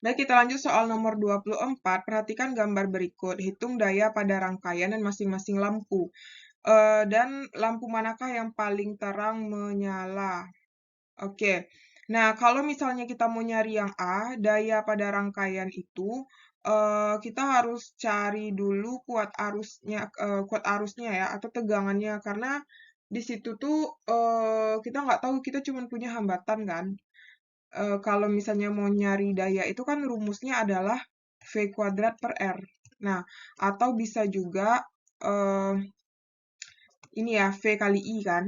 Baik, kita lanjut soal nomor 24. Perhatikan gambar berikut. Hitung daya pada rangkaian dan masing-masing lampu. Dan lampu manakah yang paling terang menyala? Oke. Nah, kalau misalnya kita mau nyari yang A, daya pada rangkaian itu, kita harus cari dulu kuat arusnya ya, atau tegangannya. Karena di situ tuh kita nggak tahu, kita cuma punya hambatan kan. Kalau misalnya mau nyari daya itu kan rumusnya adalah V kuadrat per R. Nah, atau bisa juga eh, ini ya, V kali I kan.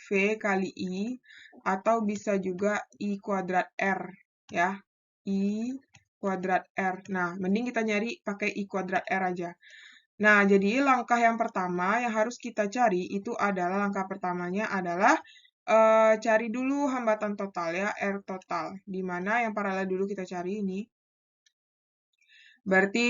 V kali I, atau bisa juga I kuadrat R, ya. I kuadrat R. Nah, mending kita nyari pakai I kuadrat R aja. Nah, jadi langkah yang pertama yang harus kita cari itu adalah, langkah pertamanya adalah cari dulu hambatan total ya, R total. Di mana yang paralel dulu kita cari ini. Berarti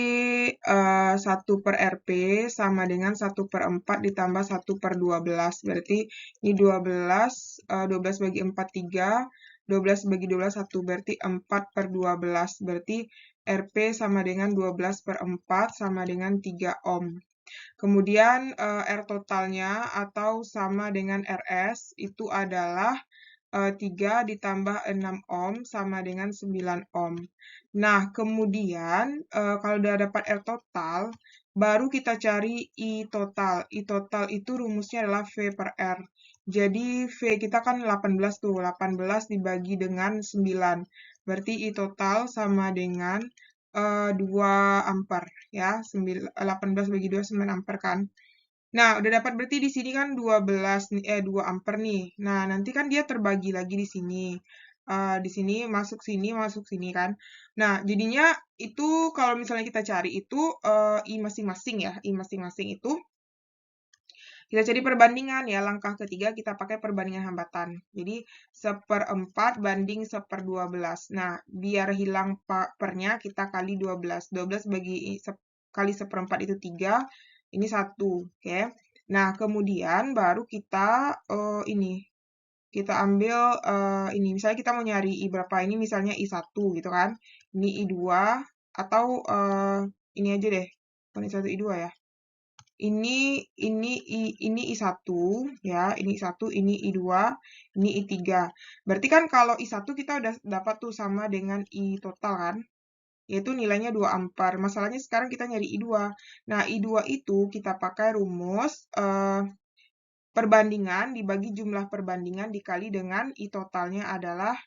1 per RP sama dengan 1 per 4 ditambah 1 per 12. Berarti ini 12, 12 bagi 4, 3. 12 bagi 12, 1. Berarti 4 per 12. Berarti RP sama dengan 12 per 4 sama dengan 3 ohm. Kemudian R totalnya atau sama dengan RS itu adalah 3 ditambah 6 ohm sama dengan 9 ohm. Nah, kemudian kalau udah dapat R total, baru kita cari I total. I total itu rumusnya adalah V per R. Jadi V kita kan 18 tuh, 18 dibagi dengan 9. Berarti I total sama dengan 2 ampere ya. 18 bagi 2 9 ampere kan. Nah, udah dapat berarti di sini kan 2 ampere nih. Nah, nanti kan dia terbagi lagi di sini. Di sini, masuk sini kan. Nah, jadinya itu kalau misalnya kita cari itu I masing-masing ya. I masing-masing itu kita cari perbandingan ya. Langkah ketiga kita pakai perbandingan hambatan. Jadi 1/4 banding 1/12. Nah, biar hilang pernya kita kali 12. 12 kali 1/4 itu 3. Ini 1. Oke. Nah, kemudian baru kita ini. Kita ambil ini. Misalnya kita mau nyari I berapa. Ini misalnya I1 gitu kan. Ini I2. Atau ini aja deh. Bukan I1, I2 ya. Ini I1 ya, ini I1, ini I2, ini I3. Berarti kan kalau I1 kita udah dapat tuh sama dengan I total kan, yaitu nilainya 2 ampere. Masalahnya sekarang kita nyari I2. Nah, I2 itu kita pakai rumus perbandingan dibagi jumlah perbandingan dikali dengan I totalnya adalah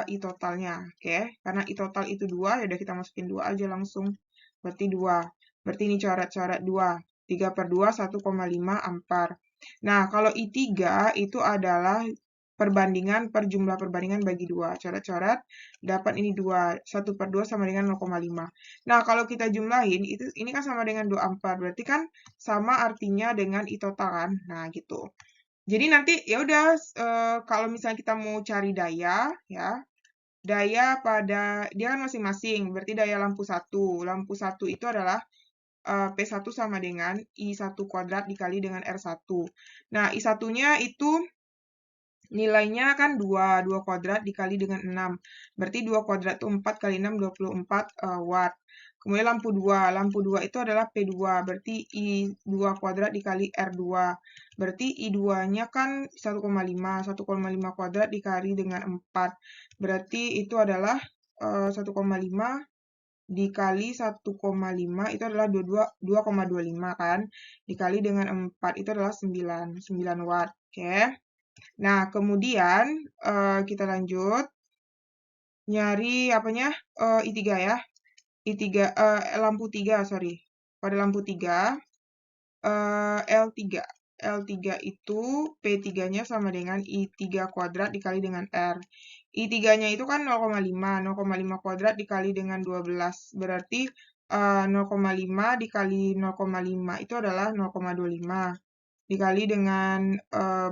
I totalnya, oke? Karena I total itu 2, ya udah kita masukin 2 aja langsung. Berarti 2. Berarti ini coret-coret 2. 3 per 2, 1,5 ampere. Nah, kalau I3 itu adalah perbandingan per jumlah perbandingan bagi 2. Coret-coret, dapat ini 2. 1 per 2 sama dengan 0,5. Nah, kalau kita jumlahin, ini kan sama dengan 2 ampere. Berarti kan sama artinya dengan I total kan? Nah, gitu. Jadi nanti ya udah kalau misalnya kita mau cari daya ya, daya pada dia kan masing-masing. Berarti daya lampu 1. Lampu 1 itu adalah P1 sama dengan I1 kuadrat dikali dengan R1. Nah, I1-nya itu nilainya kan 2. 2 kuadrat dikali dengan 6. Berarti 2 kuadrat itu 4 kali 6, 24 watt. Kemudian lampu 2. Lampu 2 itu adalah P2. Berarti I2 kuadrat dikali R2. Berarti I2-nya kan 1,5. 1,5 kuadrat dikali dengan 4. Berarti itu adalah 1,5 dikali 1,5 itu adalah 2,25 kan. Dikali dengan 4 itu adalah 9 watt. Oke. Nah, kemudian kita lanjut nyari apanya? I3 ya. I3 lampu 3, sorry. Pada lampu 3 L3. L3 itu P3-nya sama dengan I3 kuadrat dikali dengan R. I3-nya itu kan 0,5. 0,5 kuadrat dikali dengan 12. Berarti 0,5 dikali 0,5 itu adalah 0,25. Dikali dengan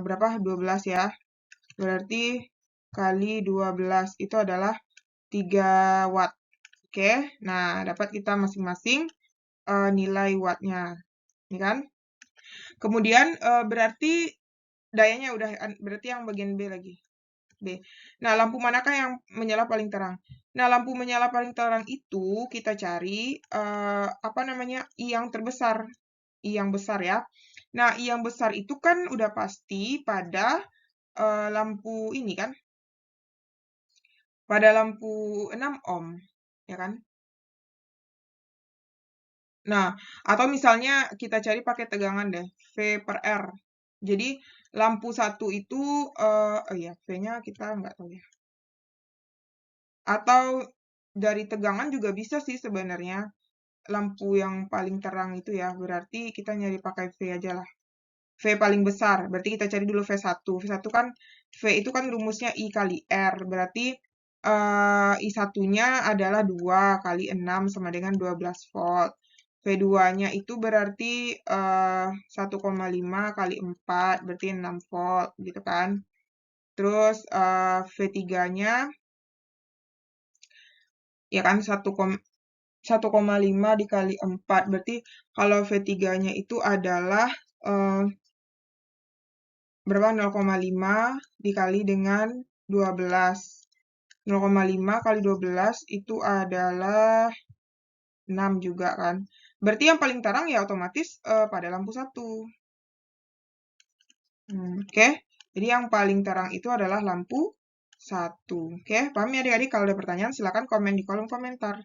berapa? 12 ya. Berarti kali 12 itu adalah 3 watt. Oke, nah dapat kita masing-masing nilai wattnya. Ini kan? Kemudian berarti dayanya udah, berarti yang bagian B lagi. B. Nah, lampu manakah yang menyala paling terang? Nah, lampu menyala paling terang itu kita cari apa namanya? I yang terbesar. I yang besar ya. Nah, I yang besar itu kan udah pasti pada lampu ini kan? Pada lampu 6 ohm, ya kan? Nah, atau misalnya kita cari pakai tegangan deh, V per R. Jadi, lampu satu itu, oh iya, V-nya kita nggak tahu ya. Atau dari tegangan juga bisa sih sebenarnya, lampu yang paling terang itu ya, berarti kita nyari pakai V aja lah. V paling besar, berarti kita cari dulu V1. V1 kan, V itu kan rumusnya I kali R, berarti I1-nya adalah 2 kali 6 sama dengan 12 volt. V2-nya itu berarti 1,5 kali 4, berarti 6 volt, gitu kan. Terus V3-nya, ya kan 1,5 dikali 4, berarti kalau V3-nya itu adalah berapa? 0,5 dikali dengan 12. 0,5 kali 12 itu adalah 6 juga kan. Berarti yang paling terang ya otomatis pada lampu 1. Oke. Jadi yang paling terang itu adalah lampu 1. Oke, paham ya adik-adik? Kalau ada pertanyaan silakan komen di kolom komentar.